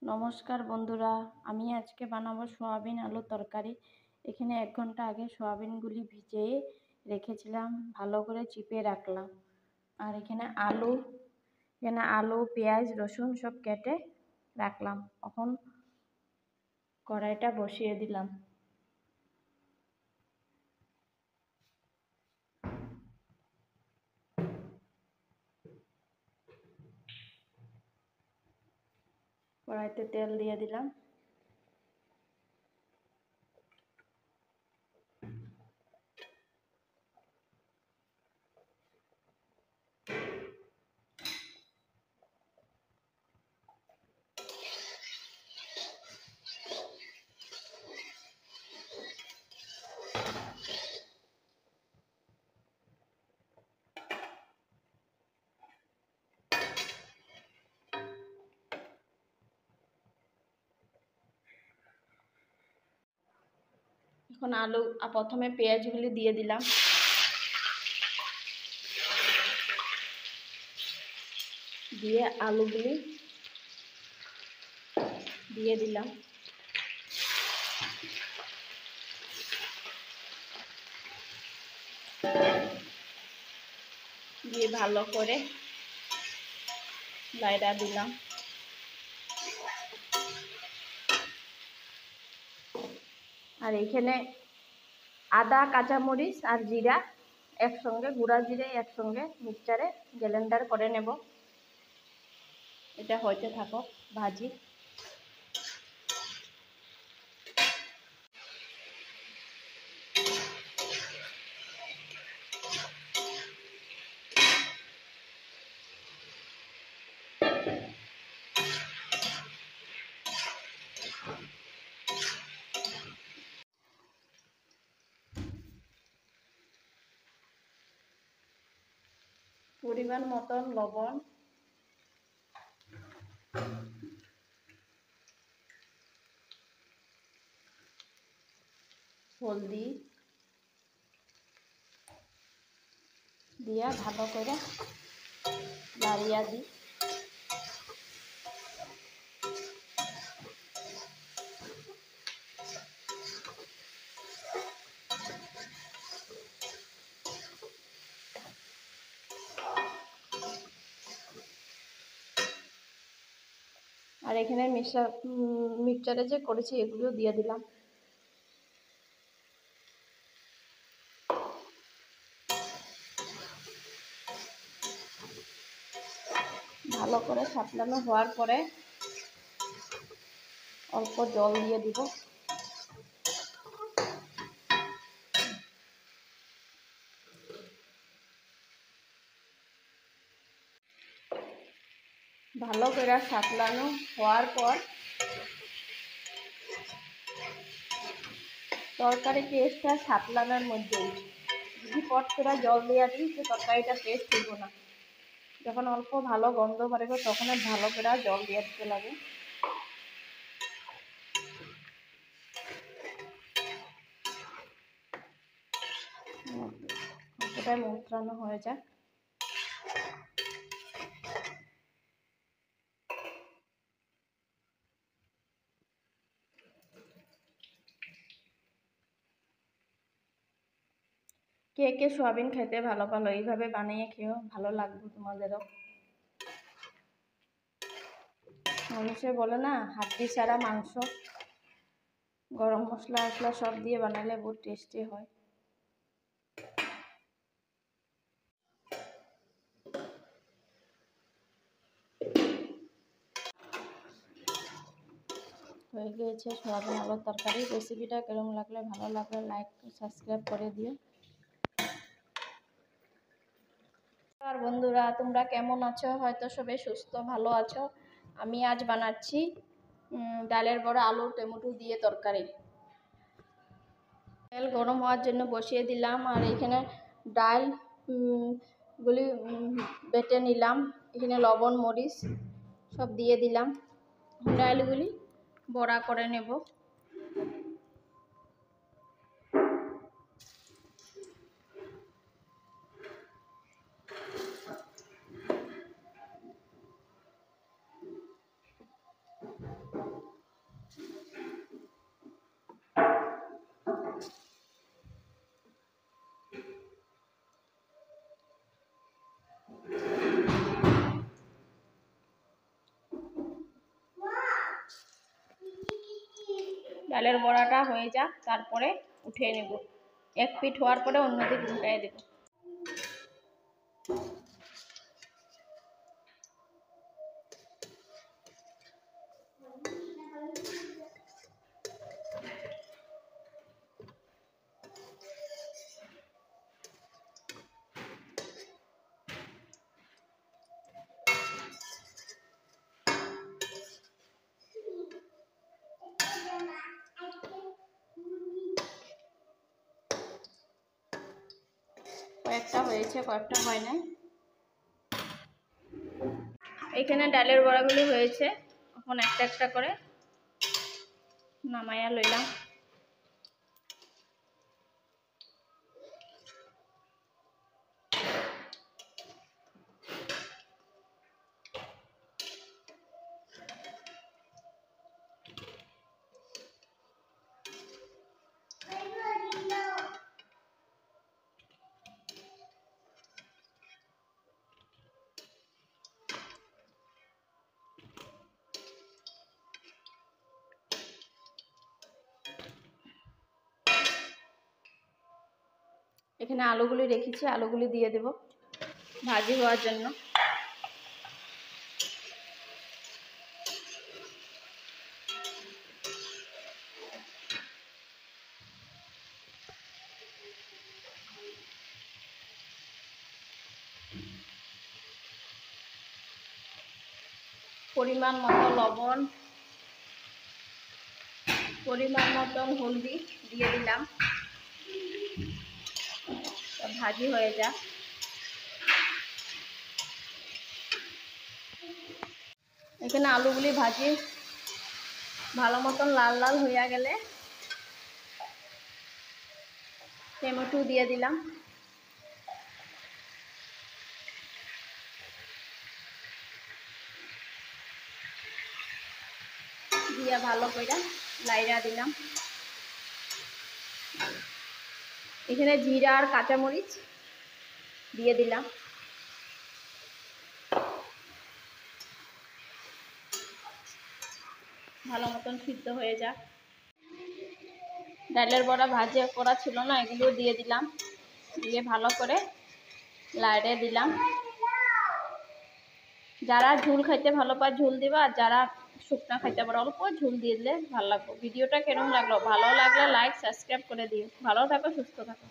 নমস্কার বন্ধুরা, আমি আজকে বানাবো সয়াবিন আলুর তরকারি। এখানে 1 ঘন্টা আগে সয়াবিনগুলি ভিজিয়ে রেখেছিলাম, ভালো করে চিপে রাখলাম। আর এখানে আলু পেঁয়াজ রসুন সব কেটে রাখলাম। এখন কড়াইটা বসিয়ে দিলাম। কড়াইতে তেল দিয়ে দিলাম। এখন প্রথমে পেঁয়াজগুলি দিয়ে দিলাম। দিয়ে আলুগুলি দিয়ে দিলাম। দিয়ে ভালো করে লাইড়া দিলাম। আর এখানে আদা কাঁচামরিচ আর জিরা একসঙ্গে, গুঁড়া জিরে একসঙ্গে মিক্সচারে গ্রাইন্ডার করে নেব। এটা হইতে থাকো ভাজি। পরিমাণ মতন লবণ, হলদি দিয়া ভালো করে লাড়িয়া দিই। আর এখানে মিক্সচারে যে করেছি এগুলো দিয়ে দিলাম। ভালো করে সাতলানো হওয়ার পরে অল্প জল দিয়ে দিব। ভালো করে সাতলানো হওয়ার পর তরকারি টেস্টটা সাতলানোর মধ্যেই। যদি পট করে জল দিয়ে দিই সে তরকারিটা টেস্ট হইব না। যখন অল্প ভালো গন্ধ বাড়বে তখন ভালো করে জল দিয়ে দিতে লাগে। অল্পটাই মশলানো হয়ে যাক। কে কে সোয়াবিন খেতে ভালো এইভাবে বানিয়ে খেও, ভালো লাগবে তোমাদেরও। মানুষে বলে না হাড্ডি ছাড়া মাংস, গরম মশলা সব দিয়ে বানালে বহুত টেস্টি হয়। হয়ে গিয়েছে সোয়াবিন আলুর তরকারি। রেসিপিটা কেরম লাগলে, ভালো লাগলে লাইক সাবস্ক্রাইব করে দিও। আর বন্ধুরা, তোমরা কেমন আছো? হয়তো সবাই সুস্থ ভালো আছো। আমি আজ বানাচ্ছি ডালের বড়া আলু টমেটো দিয়ে তরকারি। তেল গরম হওয়ার জন্য বসিয়ে দিলাম। আর এখানে ডাল গুলি বেটে নিলাম। এখানে লবণ মরিচ সব দিয়ে দিলাম। ডালগুলি বড়া করে নেব। ডালের বড়াটা হয়ে যাক, তারপরে উঠিয়ে নেব। এক পিঠ হওয়ার পরে অন্য দিক উল্টাই দেব। কয়েকটা হয়েছে, কয়েকটা হয় নাই। এখানে ডালের বড়াগুলি হয়েছে, এখন একটা একটা করে নামাইয়া লইলাম। এখানে আলুগুলি রেখেছি, আলুগুলি দিয়ে দেব ভাজি হওয়ার জন্য। পরিমাণ মতো লবণ, পরিমাণ মতো হলদি দিয়ে দিলাম, ভাজি হয়ে যাক। এখানে আলুগুলি ভাজি ভালো মতন লাল লাল হয়ে গেলে টমেটো দিয়ে দিলাম। দিয়ে ভালো করে লাইরা দিলাম। এখানে জিরা আর কাঁচামরিচ দিয়ে দিলাম। ভালো মতন সিদ্ধ হয়ে যাক। ডালের বড়া ভাজি করা ছিল না, এগুলো দিয়ে দিলাম, দিয়ে ভালো করে লাইরে দিলাম। যারা ঝোল খাইতে ভালো পায় ঝোল দিবা, আর যারা শুকনা খাইতে পারে অল্প ঝোল দিয়ে দিলে ভালো লাগবে। ভিডিওটা কেমন লাগলো? ভালো লাগলে লাইক সাবস্ক্রাইব করে দিও। ভালো থাকো, সুস্থ থাকো।